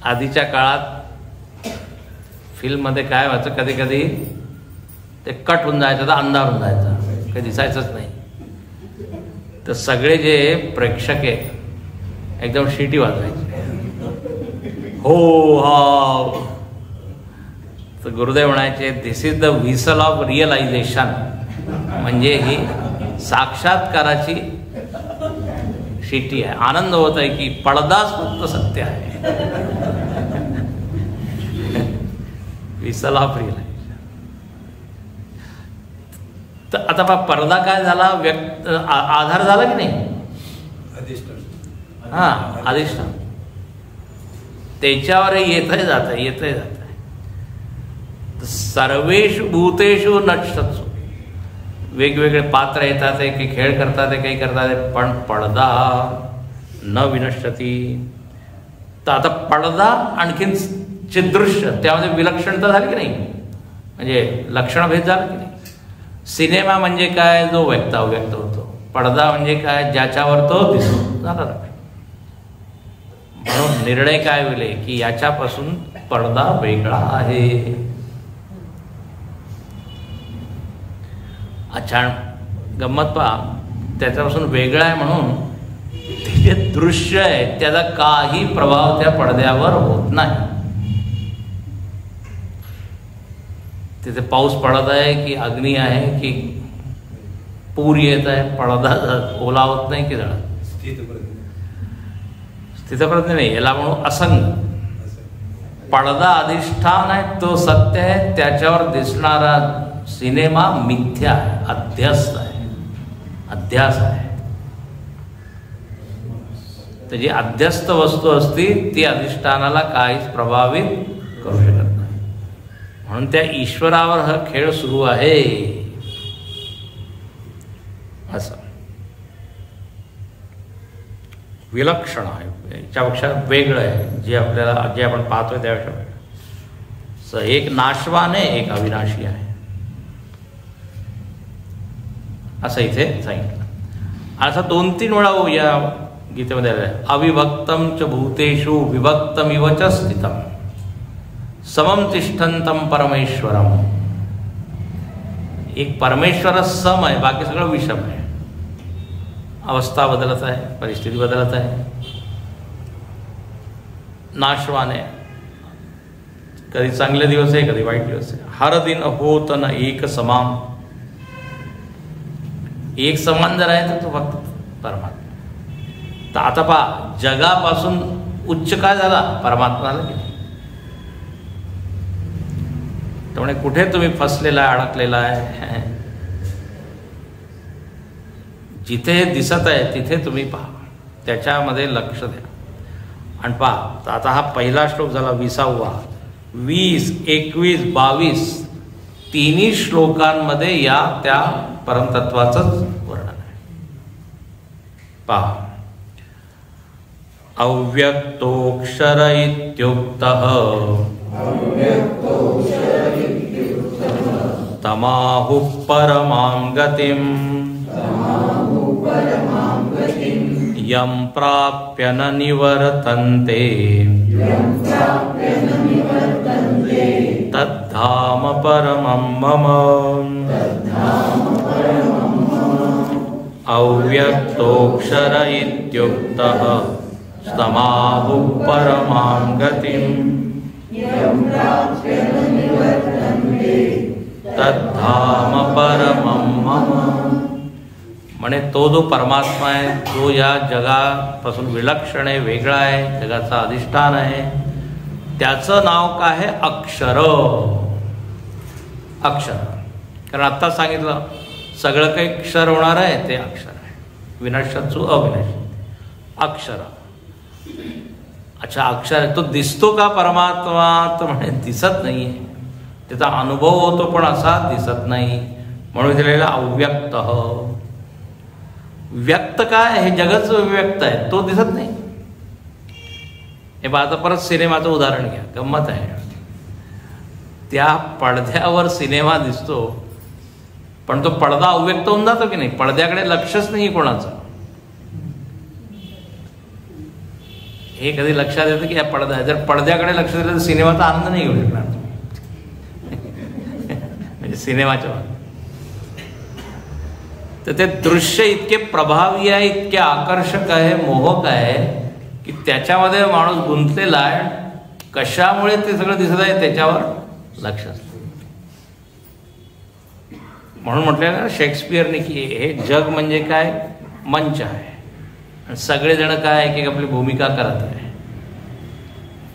आधीच्या काळात फिल्ममध्ये काय व्हायचं, कधी कधी ते कट होऊन जायचं, तर अंधार होऊन जायचा, काही दिसायचंच नाही. तर सगळे जे प्रेक्षक आहेत एकदम शिटी वाजवायचे, हो हा. तर गुरुदेव म्हणायचे, this is the whistle of realisation. म्हणजे ही साक्षात्काराची शिटी आहे. आनंद होत आहे की पडदाच फक्त सत्य आहे. Whistle of realisation. तर आता पडदा काय झाला, आधार झाला की नाही, अधिष्ठान. हा अधिष्ठान. त्याच्यावर येतही जात आहे, येतही जात आहे. सर्वेषु भूतेषु नश्यत्सु. वेगवेगळे पात्र येतात, काही खेळ करतात, काही करतात, पण पडदा न विनश्यती. तर आता पडदा आणखीन चिदृश्य, त्यामध्ये विलक्षणता झाली की नाही, म्हणजे लक्षणभेद झाला की नाही. सिनेमा म्हणजे काय, जो व्यक्त अव्यक्त होतो. पडदा म्हणजे काय, ज्याच्यावर तो दिसतो, झाला. म्हणून निर्णय काय होईल की याच्यापासून पडदा वेगळा आहे. अच्छा, गंमत पहा, त्याच्यापासून वेगळा आहे म्हणून ते जे दृश्य आहे त्याचा काही प्रभाव त्या पडद्यावर होत नाही. तिथे पाऊस पडत आहे की अग्नी आहे की पूर येत आहे, पडदा ओला होत नाही की जळत. स्थितप्रज्ञ नाही, याला म्हणून असंग. पडदा अधिष्ठान आहे, तो सत्य आहे. त्याच्यावर दिसणारा सिनेमा मिथ्या आहे, अध्यस्त आहे, अध्यास आहे. तर जी अध्यस्त वस्तू असती ती अधिष्ठानाला काहीच प्रभावित करू शकत नाही. म्हणून त्या ईश्वरावर हा खेळ सुरू आहे. असं विलक्षण आहे, याच्यापेक्षा वेगळं आहे. जे आपल्याला, जे आपण पाहतोय त्यापेक्षा एक नाशवान आहे, एक अविनाशी आहे, असं इथे सांगितलं. असं 2-3 वेळा या गीतेमध्ये आलं आहे. अविभक्तम च भूतेषु विभक्तमिव च स्थितम समम तिष्ठन्तं परमेश्वरम. एक परमेश्वर सम आहे, बाकी सगळं विषम आहे. अवस्था बदलत आहे, परिस्थिती बदलत आहे, नाशवान आहे. कधी चांगले दिवस आहे, कधी वाईट दिवस आहे. हर दिन होत न एक समान. एक समान जर आहे तर तो फक्त परमात्मा. तर आता पहा, जगापासून उच्च काय झाला, परमात्मा झाला की नाही. त्यामुळे कुठे तुम्ही फसलेला आहे, अडकलेला आहे, जिथे दिसत आहे तिथे तुम्ही पहा, त्याच्यामध्ये लक्ष द्या आणि पहा. तर आता हा पहिला श्लोक झाला 20वा. 20, 21, 22 तिन्ही श्लोकांमध्ये या त्या परमतत्वाचंच वर्णन आहे. पहा, अव्यक्तोक्षर इत्युक्तः तमाहुः परमां गतिम् यं प्राप्य न निवर्तन्ते तद्धाम परमं मम. अव्यक्तोक्षर इत्युक्तः तमाहुः परमां गतिम् तद्धाम परमं मम. म्हणे तो जो परमात्मा आहे, जो या जगापासून विलक्षण आहे, वेगळा आहे, जगाचा अधिष्ठान आहे, त्याचं नाव काय आहे? अक्षर. अक्षर, कारण आत्ता सांगितलं सगळं काही क्षर होणार आहे, ते अक्षर आहे. विनश्यत्सु अविनश्यते, अक्षर. अच्छा, अक्षर आहे. तो दिसतो का परमात्मा? तर म्हणे दिसत नाही आहे. त्याचा अनुभव होतो पण असा दिसत नाही, म्हणून दिलेला अव्यक्त. व्यक्त काय? हे जगच व्यक्त आहे, तो दिसत नाही. हे आता परत सिनेमाचं उदाहरण घ्या, गंमत आहे. त्या पडद्यावर सिनेमा दिसतो, पण तो पडदा अव्यक्त होऊन जातो की नाही? पडद्याकडे लक्षच नाही कोणाचं. हे कधी लक्षात येतं की या पडदा आहे. जर पडद्याकडे लक्ष दिलं तर सिनेमाचा आनंद नाही घेऊ शकणार म्हणजे सिनेमाच्या तर ते दृश्य इतके प्रभावी आहे, इतके आकर्षक आहे, मोहक आहे की त्याच्यामध्ये माणूस गुंतलेला आहे. कशामुळे ते सगळं दिसत आहे त्याच्यावर लक्ष असतं. म्हणून म्हटलं ना शेक्सपियरने की हे जग म्हणजे काय? मंच आहे. आणि सगळेजण काय आहे की आपली भूमिका करत आहे,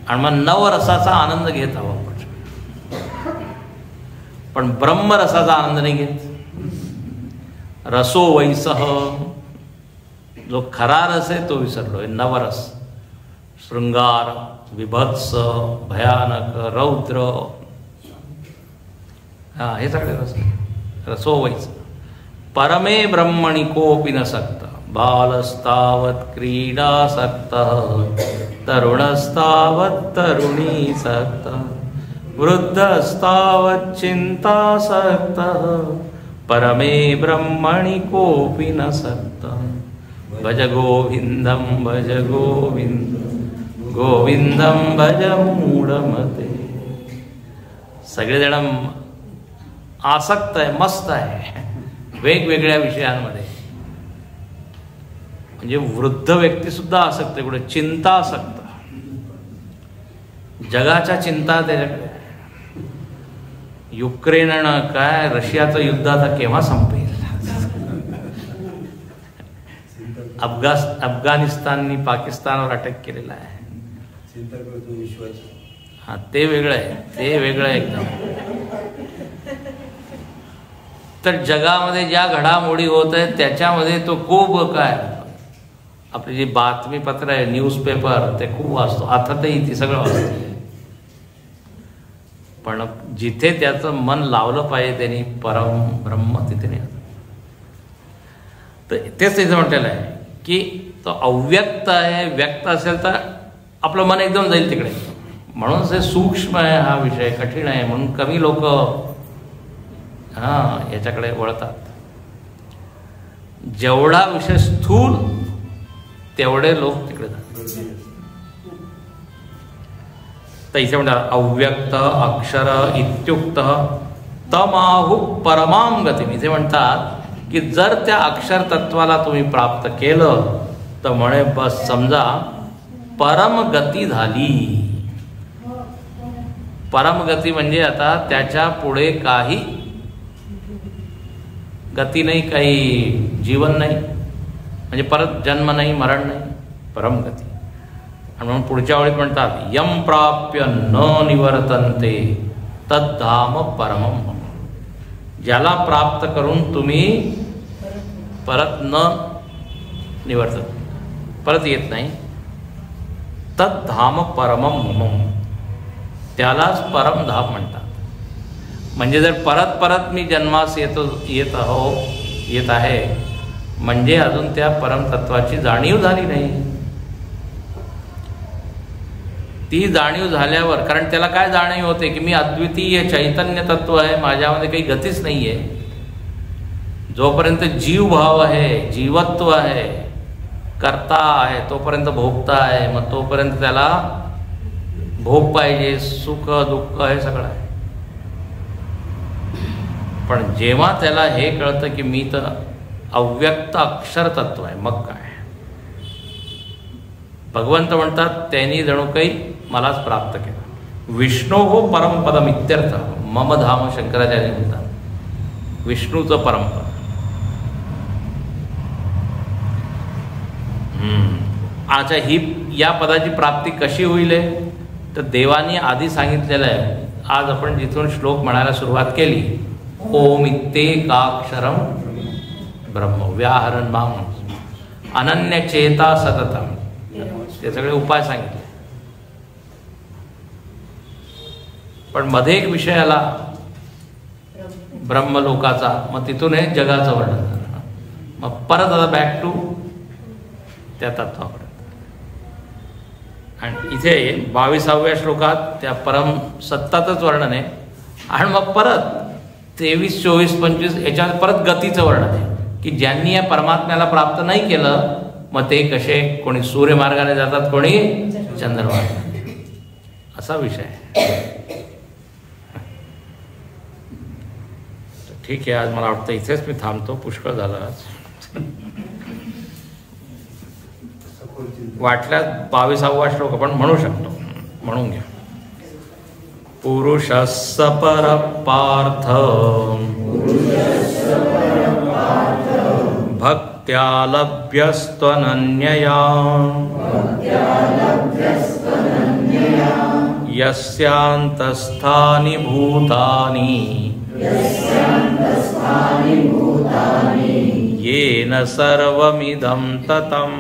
आणि मग नवरसाचा आनंद घेत हवा. पण ब्रह्मरसाचा आनंद नाही घेत. रसो वैसह, जो खरा रस आहे तो विसरलोय. नवरस, शृंगार, विभत्स, भयानक, रौद्र, हे सगळे रस. रसो वैस. परमे ब्रह्मणि कोपि न सक्तः, बालस्तावत् क्रीडासक्तः, तरुणस्तावत् तरुणीसक्तः, वृद्धस्तावत् चिन्तासक्तः, परमे ब्रह्मणि कोपि न सक्तः. भज गोविन्दं भज गोविन्दं, गोविन्दं भज मूढमते. सगळेजण आसक्त आहे, मस्त आहे वेगवेगळ्या विषयांमध्ये. म्हणजे वृद्ध व्यक्ती सुद्धा आसक्त आहे. कुठे? चिंतासक्त. जगाच्या चिंता त्याच्याकडे. युक्रेननं काय रशियाचं युद्ध आता केव्हा संपेल? अफगाणिस्ताननी पाकिस्तानवर अटॅक केलेला आहे. हा, ते वेगळं आहे, ते वेगळं आहे एकदम. तर जगामध्ये ज्या घडामोडी होत आहेत त्याच्यामध्ये तो खूप काय, आपली जी बातमीपत्र आहे, न्यूजपेपर, ते खूप वाचतो. अर्थातही ती सगळं वाचतो. पण जिथे त्याचं मन लावलं पाहिजे त्यांनी परम ब्रह्म तिथे नाही. तर तेच तिथे म्हटलेलं आहे की तो अव्यक्त आहे. व्यक्त असेल तर आपलं मन एकदम जाईल तिकडे. म्हणून ते सूक्ष्म आहे हा विषय, कठीण आहे, म्हणून कमी लोक याच्याकडे वळतात. जेवढा विषय स्थूल तेवढे लोक तिकडे जातात. तर इथे म्हणतात अव्यक्त अक्षर इत्युक्त तमाहु परमां गतिम. इथे म्हणतात की जर त्या अक्षर तत्वाला तुम्ही प्राप्त केलं तर म्हणे बस समजा परमगती झाली. परमगती म्हणजे आता त्याच्या पुढे काही गती नाही, काही जीवन नाही, म्हणजे परत जन्म नाही, मरण नाही, परमगती. आणि म्हणून पुढच्या वेळी म्हणतात यम प्राप्य न निवर्तन्ते तद्धाम परमम. ज्याला प्राप्त करून तुम्ही परत न निवर्तत, परत येत नाही, तद्धाम परमम, त्यालाच परमधाम म्हणतात. म्हणजे जर परत परत मी जन्मास येत आहे म्हणजे अजून त्या परमतत्वाची जाणीव झाली नाही. ती जाणीव झाल्यावर, कारण त्याला काय जाणीव होते की मी अद्वितीय चैतन्य तत्व आहे, माझ्यामध्ये काही गतीच नाही आहे. जोपर्यंत जीवभाव आहे, जीवत्व आहे, कर्ता आहे, तोपर्यंत भोगता आहे. मग तोपर्यंत त्याला भोग पाहिजे, सुख दुःख हे सगळं आहे. पण जेव्हा त्याला हे कळतं की मी तर अव्यक्त अक्षर तत्व आहे, मग काय भगवंत म्हणतात त्यांनी जणू काही मलाच प्राप्त केलं. विष्णू हो परमपदम इत्यर्थ मम धाम. शंकराचार्य म्हणतात विष्णूचं परमपद. अच्छा, ही या पदाची प्राप्ती कशी होईल? तर देवानी आधी सांगितलेलं आहे. आज आपण जिथून श्लोक म्हणायला सुरुवात केली, ओम इत्येकाक्षरम ब्रह्म व्याहरण भाम अनन्य चेता सततम, ते सगळे उपाय सांगितले. पण मध्ये एक विषय आला ब्रह्मलोकाचा, मग तिथून हे जगाचं वर्णन झालं. मग परत आता बॅक टू त्या तत्वापर्यंत. आणि इथे 22व्या श्लोकात त्या परम सत्ताचंच वर्णन आहे. आणि मग परत 23, 24, 25 याच्यात परत गतीचं वर्णन आहे की ज्यांनी या परमात्म्याला प्राप्त नाही केलं मग ते कसे, कोणी सूर्यमार्गाने जातात, कोणी चंद्रमार्गाने, असा विषय आहे. ठीक आहे, आज मला वाटतं इथेच मी थांबतो. पुष्कळ झालं आज. वाटल्यास 22वा श्लोक आपण म्हणू शकतो, म्हणून घ्या. पुरुषस्य परः पार्थ भक्त्या लभ्यस्त्वनन्यया यस्यान्तस्थानि भूतानि येन सर्वमिदं ततम्.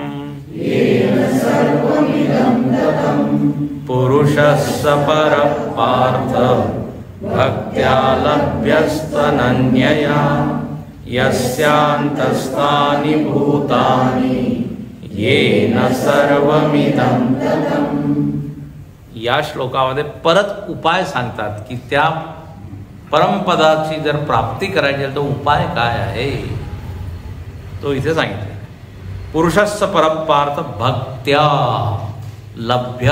पुरुषस्य परः पार्थ भक्त्या लभ्यस्त्वनन्यया यस्यान्तस्थानि भूतानि येन सर्वमिदं ततम्. या श्लोकामध्ये परत उपाय सांगतात की त्या परमपदाची जर प्राप्ती करायची तर उपाय काय आहे तो इथे सांगितलं. पुरुषस्य परः पार्थ भक्त्या लभ्य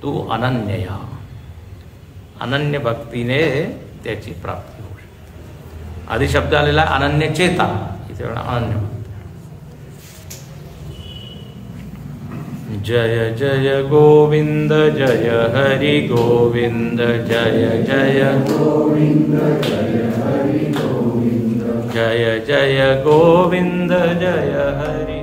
तू अनन्यया, अनन्य भक्तीने त्याची प्राप्ती होऊ शकते. आधी शब्द आलेला अनन्य चेता, इथे अनन्य भक्त. जय जय गोविंद जय हरि गोविंद जय जय गोविंद जय हरि गोविंद जय जय गोविंद जय हरि.